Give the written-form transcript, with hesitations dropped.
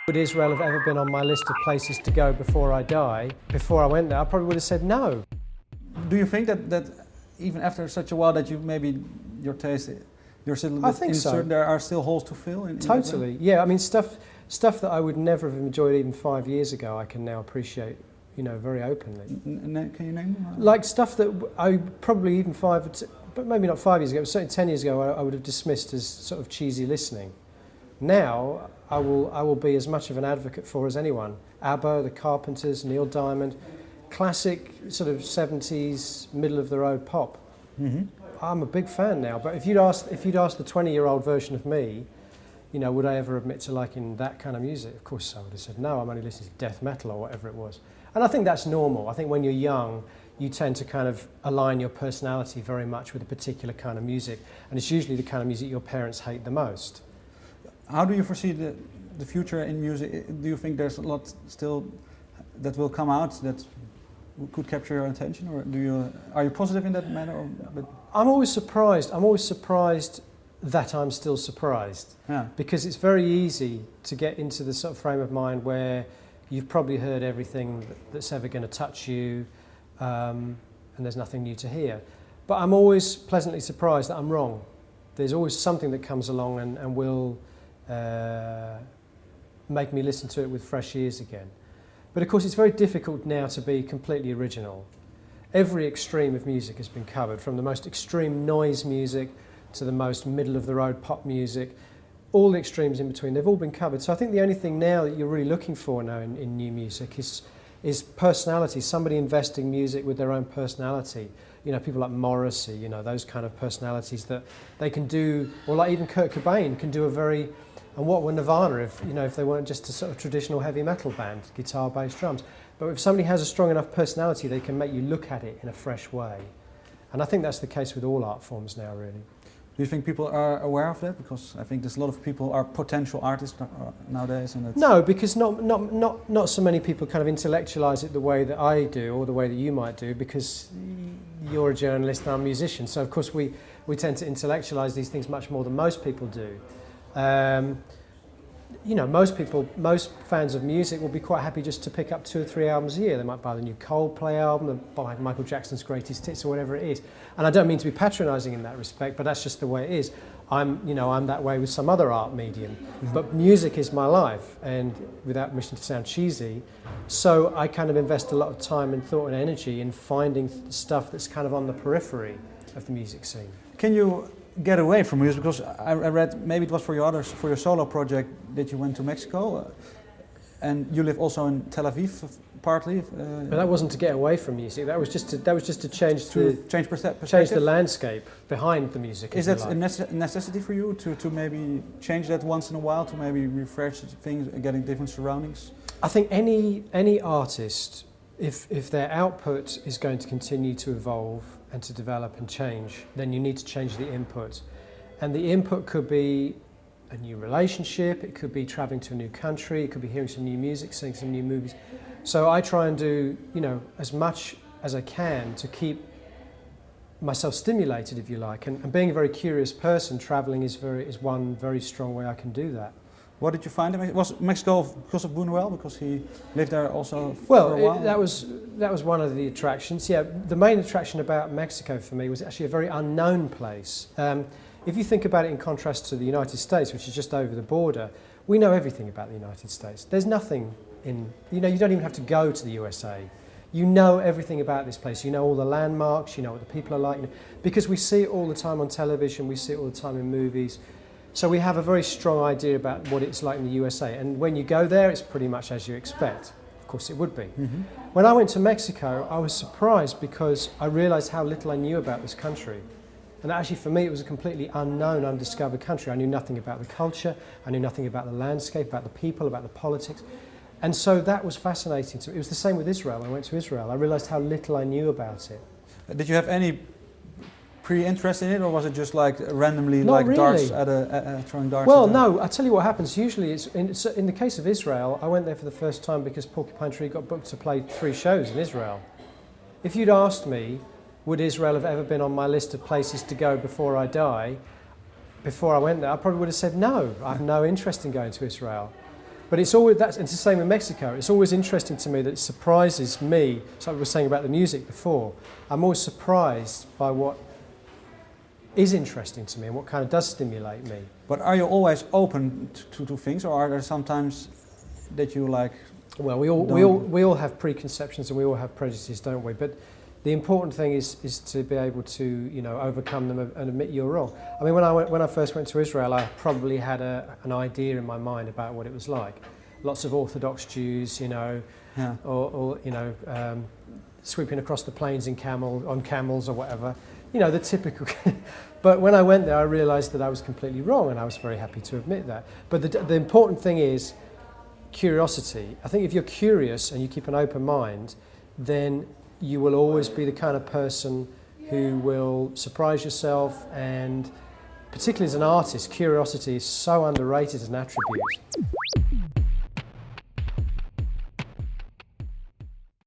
Would Israel have ever been on my list of places to go before I die? Before I went there, I probably would have said no. Do you think that even after such a while that you maybe your taste, you're still I think so. there are still holes to fill in Totally, yeah. I mean, stuff that I would never have enjoyed even 5 years ago, I can now appreciate, very openly. Can you name them? Like stuff that I probably even but maybe not 5 years ago, but certainly 10 years ago, I would have dismissed as sort of cheesy listening. Now, I will be as much of an advocate for as anyone. ABBA, the Carpenters, Neil Diamond, classic sort of 70s, middle-of-the-road pop. Mm-hmm. I'm a big fan now, but if you'd asked the 20-year-old version of me, would I ever admit to liking that kind of music? Of course I would have said, no, I'm only listening to death metal or whatever it was. And I think that's normal. I think when you're young, you tend to kind of align your personality very much with a particular kind of music, and it's usually the kind of music your parents hate the most. How do you foresee the future in music? Do you think there's a lot still that will come out that could capture your attention, or are you positive in that manner? I'm always surprised. I'm always surprised that I'm still surprised. Yeah. Because it's very easy to get into the sort of frame of mind where you've probably heard everything that's ever going to touch you, and there's nothing new to hear. But I'm always pleasantly surprised that I'm wrong. There's always something that comes along and will make me listen to it with fresh ears again. But of course it's very difficult now to be completely original. Every extreme of music has been covered, from the most extreme noise music to the most middle-of-the-road pop music. All the extremes in between, they've all been covered. So I think the only thing now that you're really looking for now in new music is personality, somebody investing music with their own personality. People like Morrissey, those kind of personalities that they can do, or like even Kurt Cobain can do and what were Nirvana if they weren't just a sort of traditional heavy metal band, guitar, bass, drums. But if somebody has a strong enough personality, they can make you look at it in a fresh way. And I think that's the case with all art forms now, really. Do you think people are aware of that? Because I think there's a lot of people are potential artists nowadays. And no, because not so many people kind of intellectualise it the way that I do, or the way that you might do, because you're a journalist and I'm a musician. So of course we tend to intellectualise these things much more than most people do. Most fans of music will be quite happy just to pick up 2 or 3 albums a year. They might buy the new Coldplay album, they buy Michael Jackson's Greatest Hits, or whatever it is. And I don't mean to be patronising in that respect, but that's just the way it is. I'm that way with some other art medium. Mm-hmm. But music is my life, and without permission to sound cheesy, so I kind of invest a lot of time and thought and energy in finding stuff that's kind of on the periphery of the music scene. Can you get away from music? Because I read, maybe it was for your solo project, that you went to Mexico, and you live also in Tel Aviv partly. But that wasn't to get away from music. That was just to change the landscape behind the music. Is that a necessity for you to maybe change that once in a while, to maybe refresh things, getting different surroundings? I think any artist, if their output is going to continue to evolve and to develop and change, then you need to change the input. And the input could be a new relationship, it could be traveling to a new country, it could be hearing some new music, seeing some new movies. So I try and do, as much as I can to keep myself stimulated, if you like. And being a very curious person, traveling is one very strong way I can do that. What did you find? Was Mexico because of Buñuel? Because he lived there also for a while? That was one of the attractions. Yeah, the main attraction about Mexico for me was actually a very unknown place. If you think about it in contrast to the United States, which is just over the border, we know everything about the United States. There's nothing you don't even have to go to the USA. You know everything about this place. You know all the landmarks, you know what the people are like, because we see it all the time on television, we see it all the time in movies. So we have a very strong idea about what it's like in the USA, and when you go there, it's pretty much as you expect. Of course it would be. Mm-hmm. When I went to Mexico, I was surprised because I realised how little I knew about this country. And actually for me it was a completely unknown, undiscovered country. I knew nothing about the culture, I knew nothing about the landscape, about the people, about the politics. And so that was fascinating to me. It was the same with Israel. When I went to Israel, I realised how little I knew about it. Did you have any pre-interest in it, or was it just like randomly, Not like really. darts throwing darts? Well, no. I tell you what happens. Usually, in the case of Israel, I went there for the first time because Porcupine got booked to play 3 shows in Israel. If you'd asked me, would Israel have ever been on my list of places to go before I die, before I went there, I probably would have said no. I have no interest in going to Israel. But it's always, it's the same in Mexico. It's always interesting to me that it surprises me. So I was saying about the music before. I'm always surprised by what is interesting to me and what kind of does stimulate me. But are you always open to things, or are there sometimes that you like? Well, we all have preconceptions and we all have prejudices, don't we? But the important thing is to be able to, you know, overcome them and admit you're wrong. I mean, when I first went to Israel, I probably had an idea in my mind about what it was like. Lots of Orthodox Jews, you know, Yeah. or you know, sweeping across the plains on camels or whatever. You know, the typical. But when I went there, I realised that I was completely wrong, and I was very happy to admit that. But the important thing is curiosity. I think if you're curious and you keep an open mind, then you will always be the kind of person who will surprise yourself, and particularly as an artist, curiosity is so underrated as an attribute.